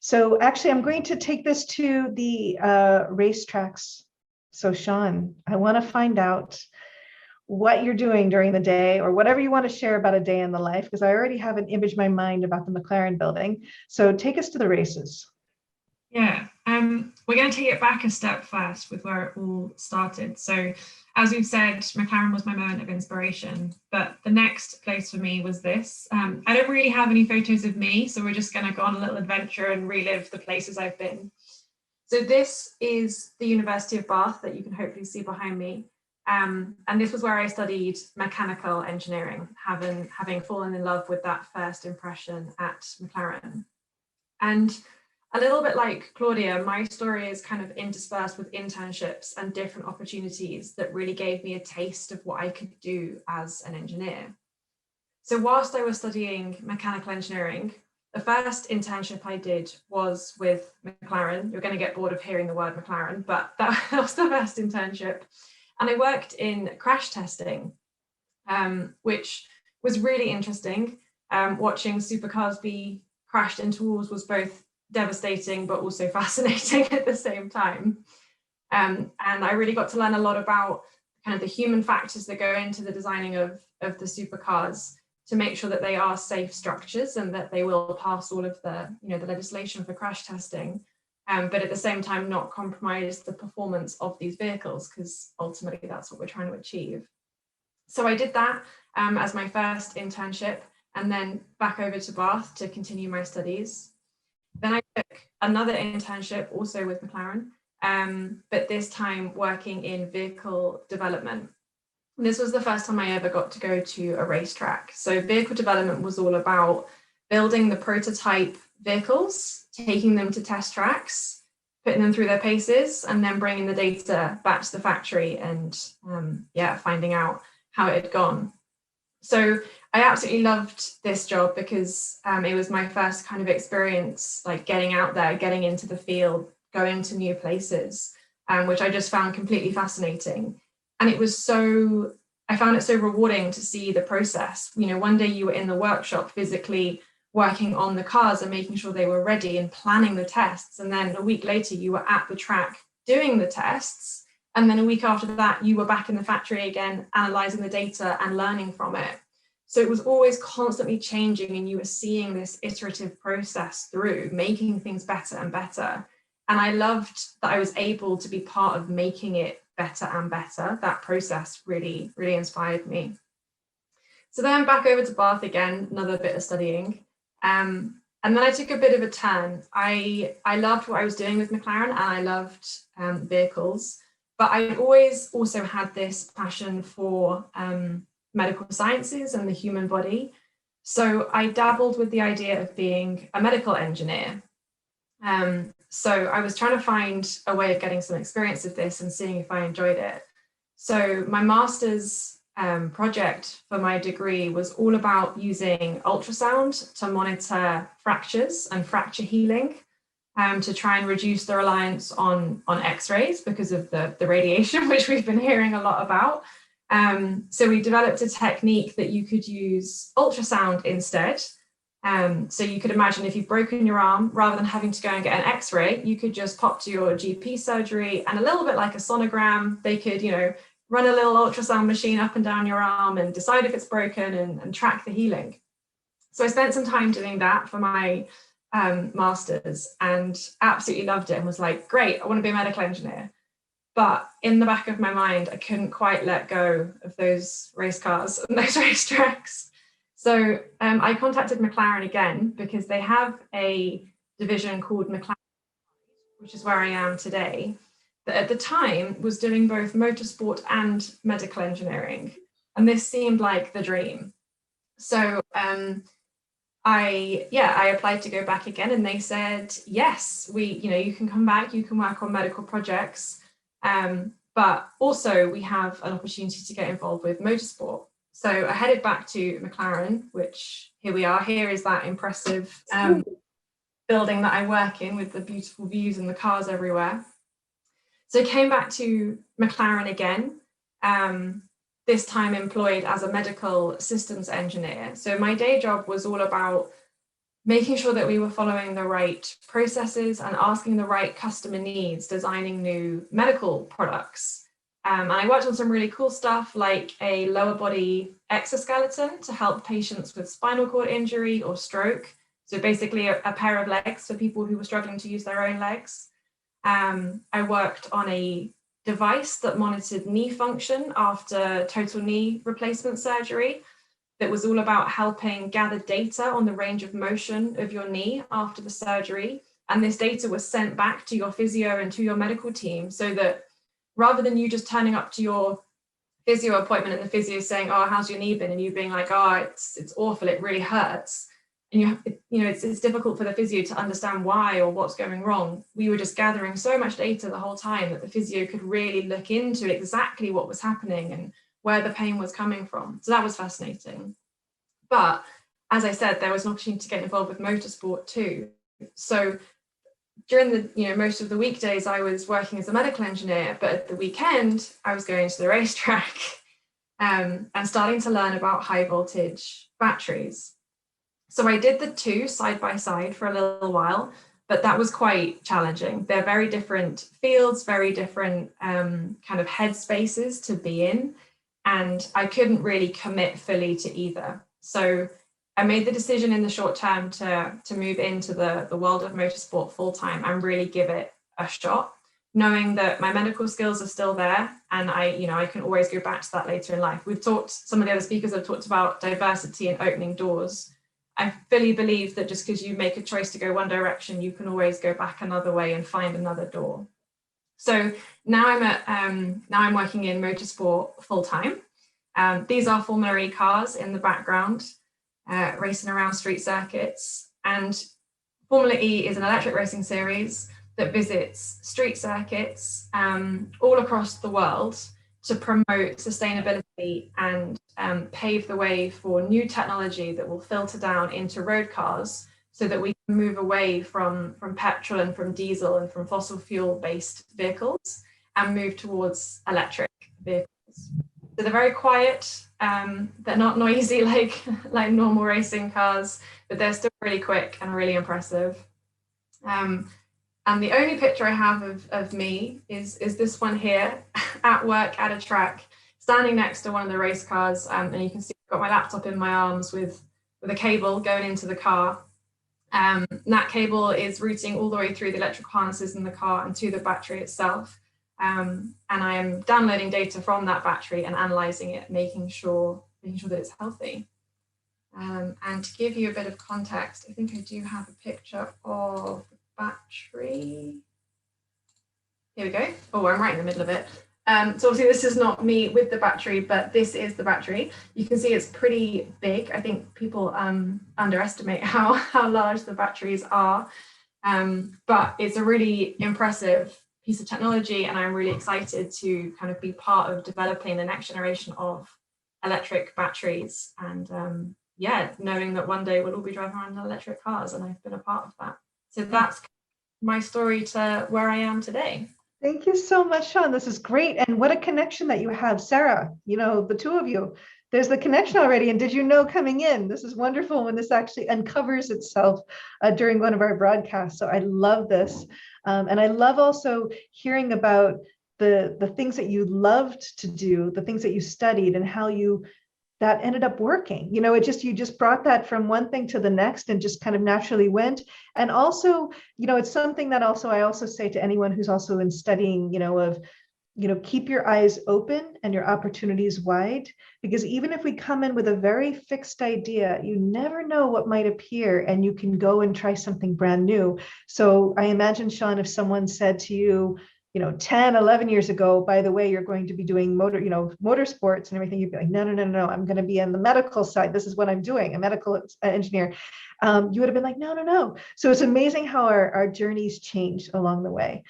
So actually, I'm going to take this to the racetracks. So Sian, I want to find out what you're doing during the day or whatever you want to share about a day in the life, because I already have an image in my mind about the McLaren building. So take us to the races. Yeah, we're going to take it back a step first with where it all started. So as we've said, McLaren was my moment of inspiration, but the next place for me was this. I don't really have any photos of me, so we're just going to go on a little adventure and relive the places I've been. So this is the University of Bath that you can hopefully see behind me. And this was where I studied mechanical engineering, having fallen in love with that first impression at McLaren. And a little bit like Claudia, my story is kind of interspersed with internships and different opportunities that really gave me a taste of what I could do as an engineer. So whilst I was studying mechanical engineering, the first internship I did was with McLaren. You're going to get bored of hearing the word McLaren, but that was the first internship. And I worked in crash testing, which was really interesting. Watching supercars be crashed into walls was both devastating, but also fascinating at the same time. And I really got to learn a lot about kind of the human factors that go into the designing of the supercars to make sure that they are safe structures and that they will pass all of the, the legislation for crash testing, but at the same time not compromise the performance of these vehicles, because ultimately that's what we're trying to achieve. So I did that as my first internship, and then back over to Bath to continue my studies. Then I took another internship also with McLaren, but this time working in vehicle development. And this was the first time I ever got to go to a racetrack. So vehicle development was all about building the prototype vehicles, taking them to test tracks, putting them through their paces, and then bringing the data back to the factory and finding out how it had gone. So I absolutely loved this job because it was my first kind of experience, like getting out there, getting into the field, going to new places, which I just found completely fascinating. And I found it so rewarding to see the process. One day you were in the workshop physically working on the cars and making sure they were ready and planning the tests. And then a week later, you were at the track doing the tests. And then a week after that, you were back in the factory again, analyzing the data and learning from it. So it was always constantly changing, and you were seeing this iterative process through, making things better and better. And I loved that I was able to be part of making it better and better. That process really, really inspired me. So then back over to Bath again, another bit of studying. And then I took a bit of a turn. I loved what I was doing with McLaren, and I loved vehicles, but I always also had this passion for medical sciences and the human body. So I dabbled with the idea of being a medical engineer. So I was trying to find a way of getting some experience of this and seeing if I enjoyed it. So my master's project for my degree was all about using ultrasound to monitor fractures and fracture healing, to try and reduce the reliance on X-rays because of the radiation, which we've been hearing a lot about. So we developed a technique that you could use ultrasound instead. So you could imagine if you've broken your arm, rather than having to go and get an X-ray, you could just pop to your GP surgery, and a little bit like a sonogram, they could, run a little ultrasound machine up and down your arm and decide if it's broken and track the healing. So I spent some time doing that for my master's and absolutely loved it and was like, great, I want to be a medical engineer. But in the back of my mind, I couldn't quite let go of those race cars and those racetracks. So I contacted McLaren again because they have a division called McLaren, which is where I am today, that at the time was doing both motorsport and medical engineering. And this seemed like the dream. So I applied to go back again, and they said, yes, you can come back, you can work on medical projects, but also we have an opportunity to get involved with motorsport. So I headed back to McLaren, which here we are. Here is that impressive building that I work in with the beautiful views and the cars everywhere. So I came back to McLaren again, this time employed as a medical systems engineer. So my day job was all about making sure that we were following the right processes and asking the right customer needs, designing new medical products. And I worked on some really cool stuff like a lower body exoskeleton to help patients with spinal cord injury or stroke. So basically a pair of legs for people who were struggling to use their own legs. I worked on a device that monitored knee function after total knee replacement surgery that was all about helping gather data on the range of motion of your knee after the surgery. And this data was sent back to your physio and to your medical team so that rather than you just turning up to your physio appointment and the physio saying, oh, how's your knee been? And you being like, oh, it's awful, it really hurts. And it's difficult for the physio to understand why or what's going wrong. We were just gathering so much data the whole time that the physio could really look into exactly what was happening and where the pain was coming from. So that was fascinating. But as I said, there was an opportunity to get involved with motorsport too. So during the most of the weekdays, I was working as a medical engineer, but at the weekend, I was going to the racetrack and starting to learn about high voltage batteries. So I did the two side by side for a little while, but that was quite challenging. They're very different fields, very different kind of headspaces to be in. And I couldn't really commit fully to either. So I made the decision in the short term to move into the world of motorsport full time and really give it a shot, knowing that my medical skills are still there. And I can always go back to that later in life. Some of the other speakers have talked about diversity and opening doors. I fully believe that just because you make a choice to go one direction, you can always go back another way and find another door. So now I'm working in motorsport full time. These are Formula E cars in the background, racing around street circuits. And Formula E is an electric racing series that visits street circuits all across the world to promote sustainability and pave the way for new technology that will filter down into road cars so that we can move away from petrol and from diesel and from fossil fuel based vehicles and move towards electric vehicles. So they're very quiet, they're not noisy like normal racing cars, but they're still really quick and really impressive. And the only picture I have of me is this one here at work at a track, standing next to one of the race cars. And you can see I've got my laptop in my arms with a cable going into the car. That cable is routing all the way through the electrical harnesses in the car and to the battery itself. And I am downloading data from that battery and analyzing it, making sure that it's healthy. And to give you a bit of context, I think I do have a picture of the battery. Here we go. Oh, I'm right in the middle of it. So obviously this is not me with the battery, but this is the battery. You can see it's pretty big. I think people underestimate how large the batteries are, but it's a really impressive piece of technology, and I'm really excited to kind of be part of developing the next generation of electric batteries. And knowing that one day we'll all be driving around in electric cars, and I've been a part of that. So that's my story to where I am today. Thank you so much, Sian. This is great. And what a connection that you have, Sarah, the two of you. There's the connection already. And did you know coming in, this is wonderful when this actually uncovers itself during one of our broadcasts. So I love this. And I love also hearing about the things that you loved to do, the things that you studied and how that ended up working. You just brought that from one thing to the next and just kind of naturally went. And also, it's something that I also say to anyone who's also in studying, keep your eyes open and your opportunities wide, because even if we come in with a very fixed idea, you never know what might appear and you can go and try something brand new. So I imagine, Sian, if someone said to you, 10, 11 years ago, by the way, you're going to be doing motorsports and everything, you'd be like, no, I'm going to be on the medical side. This is what I'm doing, a medical engineer. You would have been like, no. So it's amazing how our journeys change along the way.